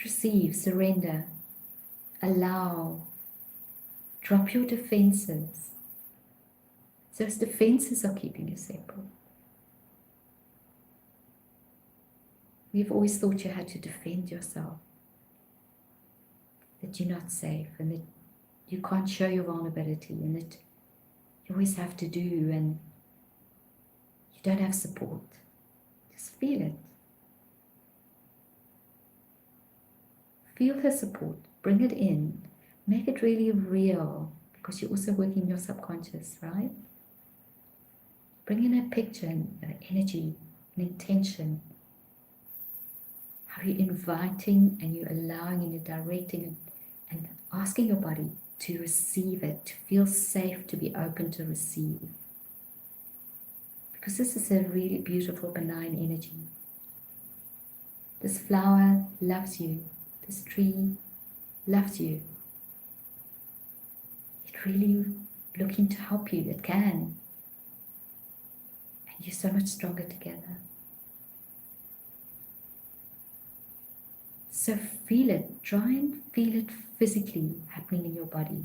receive, surrender, allow, drop your defenses. Those defenses are keeping you separate. We've always thought you had to defend yourself, that you're not safe and that you can't show your vulnerability and that you always have to do and you don't have support. Just feel it. Feel her support. Bring it in. Make it really real because you're also working your subconscious, right? Bring in a picture and energy, an intention. How you're inviting and you're allowing and you're directing and asking your body to receive it, to feel safe, to be open to receive. Because this is a really beautiful, benign energy. This flower loves you. This tree loves you. It's really looking to help you. It can. And you're so much stronger together. So feel it. Try and feel it physically happening in your body.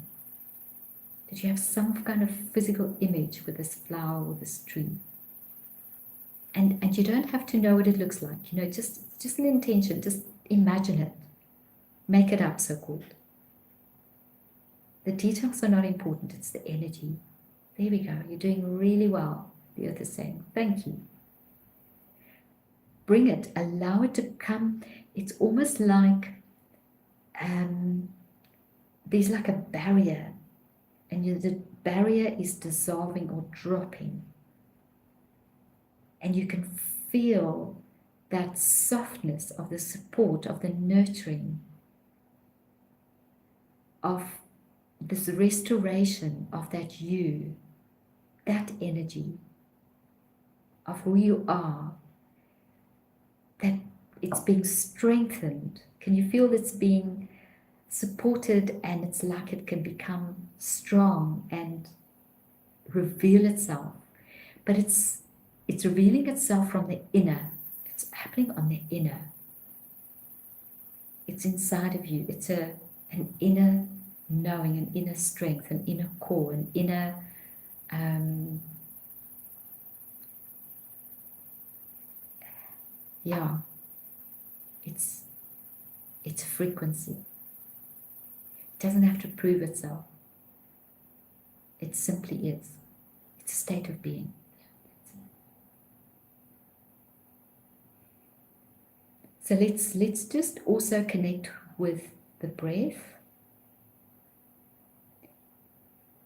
That you have some kind of physical image with this flower or this tree. And you don't have to know what it looks like. You know, just an intention. Just imagine it. Make it up, so-called. The details are not important. It's the energy. There we go. You're doing really well. The earth is saying, thank you. Bring it. Allow it to come. It's almost like there's like a barrier. And the barrier is dissolving or dropping. And you can feel that softness of the support, of the nurturing, of this restoration of that you, that energy of who you are, that it's being strengthened. Can you feel it's being supported and it's like it can become strong and reveal itself? But it's revealing itself from the inner. It's happening on the inner. It's inside of you. It's an inner knowing, an inner strength, an inner core, an inner it's frequency. It doesn't have to prove itself. It simply is. It's a state of being. So let's just also connect with the breath.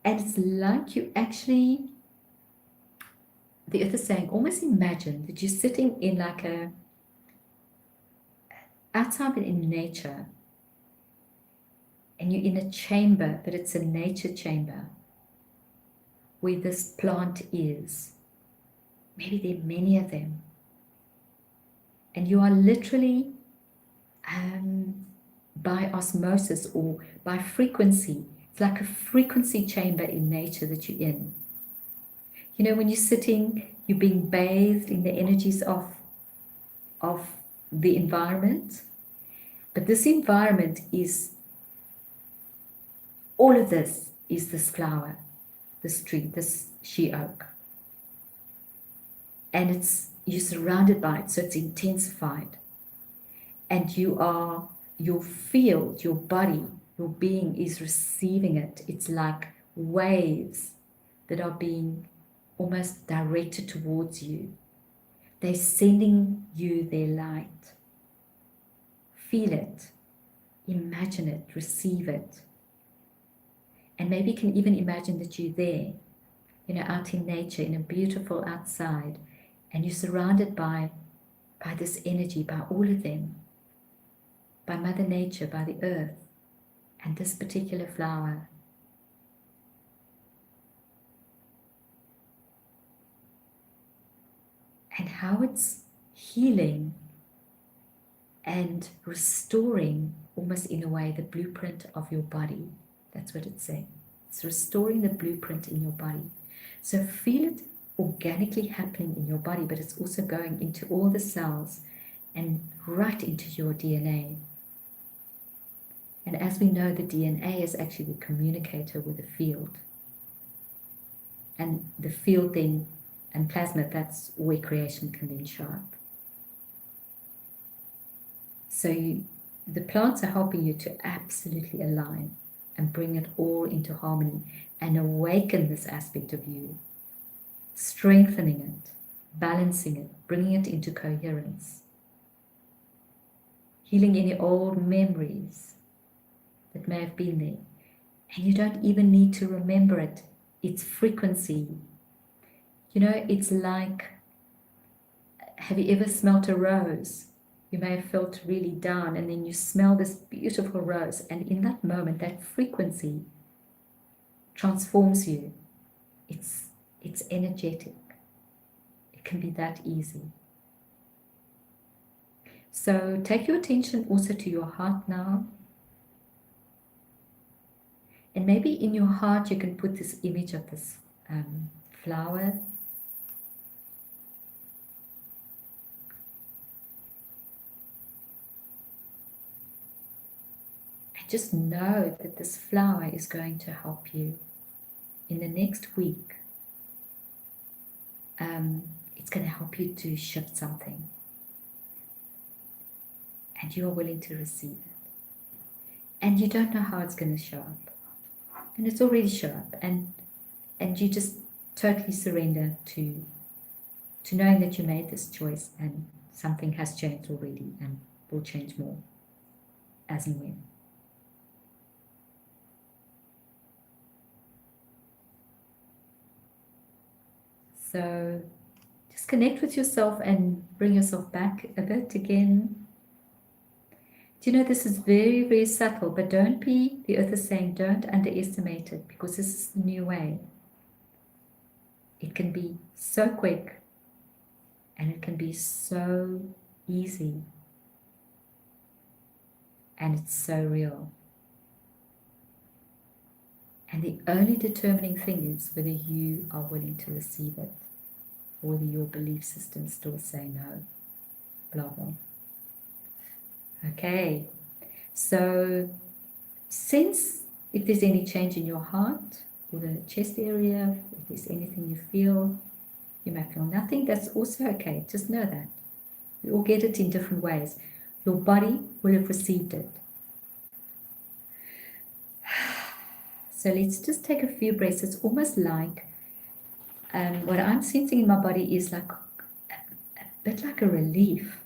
And it's like you actually, the earth is saying, almost imagine that you're sitting in like outside in nature, and you're in a chamber, but it's a nature chamber where this plant is. Maybe there are many of them. And you are literally by osmosis or by frequency. It's like a frequency chamber in nature that you're in. You know, when you're sitting, you're being bathed in the energies of the environment. But this environment is, all of this is this flower, this tree, this she oak. And it's you're surrounded by it, so it's intensified. And your field, your body, your being is receiving it. It's like waves that are being almost directed towards you. They're sending you their light. Feel it, imagine it, receive it. And maybe you can even imagine that you're there, out in nature, in a beautiful outside, and you're surrounded by this energy, by all of them, by Mother Nature, by the earth, and this particular flower. And how it's healing and restoring, almost in a way, the blueprint of your body. That's what it's saying. It's restoring the blueprint in your body. So feel it organically happening in your body, but it's also going into all the cells and right into your DNA. And as we know, the DNA is actually the communicator with the field. And the field then, and plasma, that's where creation can then show up. So the plants are helping you to absolutely align and bring it all into harmony and awaken this aspect of you, strengthening it, balancing it, bringing it into coherence, healing any old memories that may have been there. And you don't even need to remember it. It's frequency. It's like, have you ever smelt a rose? You may have felt really down, and then you smell this beautiful rose, and in that moment, that frequency transforms you. It's energetic. It can be that easy. So take your attention also to your heart now. And maybe in your heart you can put this image of this flower. Just know that this flower is going to help you in the next week. It's going to help you to shift something. And you are willing to receive it. And you don't know how it's going to show up. And it's already shown up. And you just totally surrender to knowing that you made this choice and something has changed already and will change more as and when. So just connect with yourself and bring yourself back a bit again. Do you know this is very, very subtle, but don't be, the earth is saying, don't underestimate it, because this is the new way. It can be so quick and it can be so easy. And it's so real. And the only determining thing is whether you are willing to receive it, or whether your belief systems still say no, blah, blah. Okay, so sense if there's any change in your heart or the chest area, if there's anything you feel. You may feel nothing, that's also okay, just know that. We all get it in different ways. Your body will have received it. So let's just take a few breaths. It's almost like what I'm sensing in my body is like a bit like a relief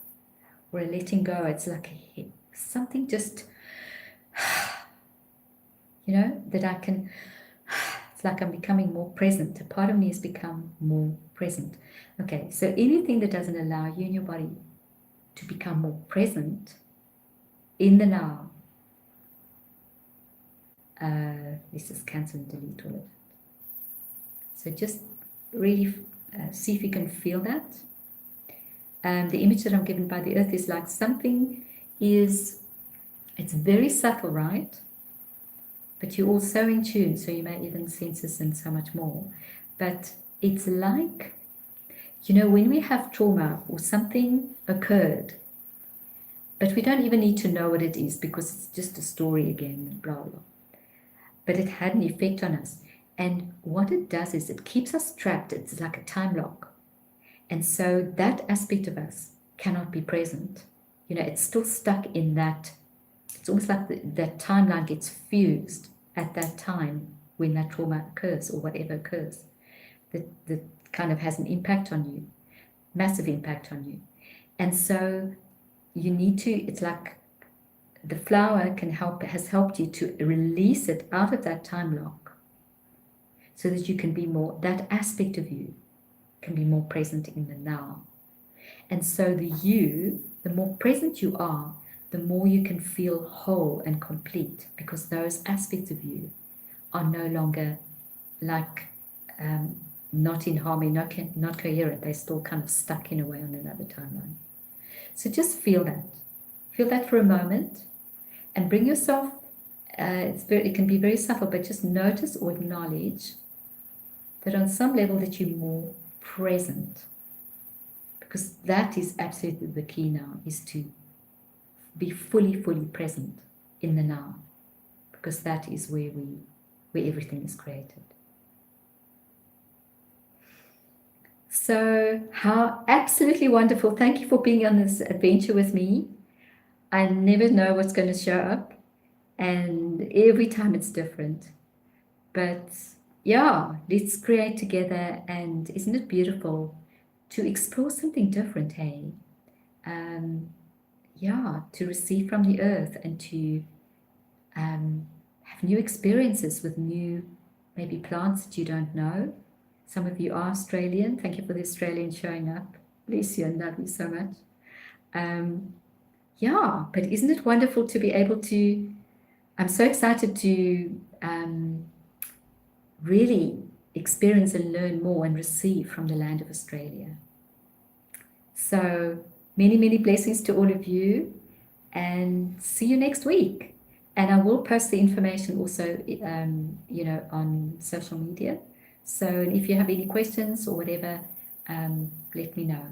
or a letting go. It's like something just, that I can, it's like I'm becoming more present. A part of me has become more present. Okay, so anything that doesn't allow you and your body to become more present in the now, let's just cancel and delete all of it. So just really see if you can feel that. The image that I'm given by the earth is like something is, it's very subtle, right? But you're all so in tune, so you may even sense this and so much more. But it's like, when we have trauma or something occurred, but we don't even need to know what it is because it's just a story again, blah, blah. But it had an effect on us. And what it does is it keeps us trapped. It's like a time lock. And so that aspect of us cannot be present. It's still stuck in that. It's almost like that timeline gets fused at that time when that trauma occurs or whatever occurs. That kind of has an impact on you, massive impact on you. And so you need to, it's like the flower has helped you to release it out of that time lock so that you can be more, that aspect of you can be more present in the now. And so the more present you are, the more you can feel whole and complete, because those aspects of you are no longer like not in harmony, not coherent. They're still kind of stuck in a way on another timeline. So just feel that. Feel that for a moment and bring yourself, it can be very subtle, but just notice or acknowledge that on some level that you're more present. Because that is absolutely the key now, is to be fully present in the now. Because that is where everything is created. So how absolutely wonderful. Thank you for being on this adventure with me. I never know what's going to show up, and every time it's different. But yeah, let's create together, and isn't it beautiful to explore something different, hey? Yeah, to receive from the earth and to have new experiences with new, maybe plants that you don't know. Some of you are Australian. Thank you for the Australian showing up. Bless you and love you so much. Yeah, but isn't it wonderful to be able to, I'm so excited to really experience and learn more and receive from the land of Australia. So many blessings to all of you, and see you next week. And I will post the information also, on social media. So if you have any questions or whatever, let me know.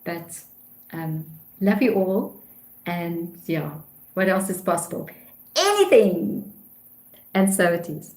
But love you all, and yeah, what else is possible? Anything! And so it is.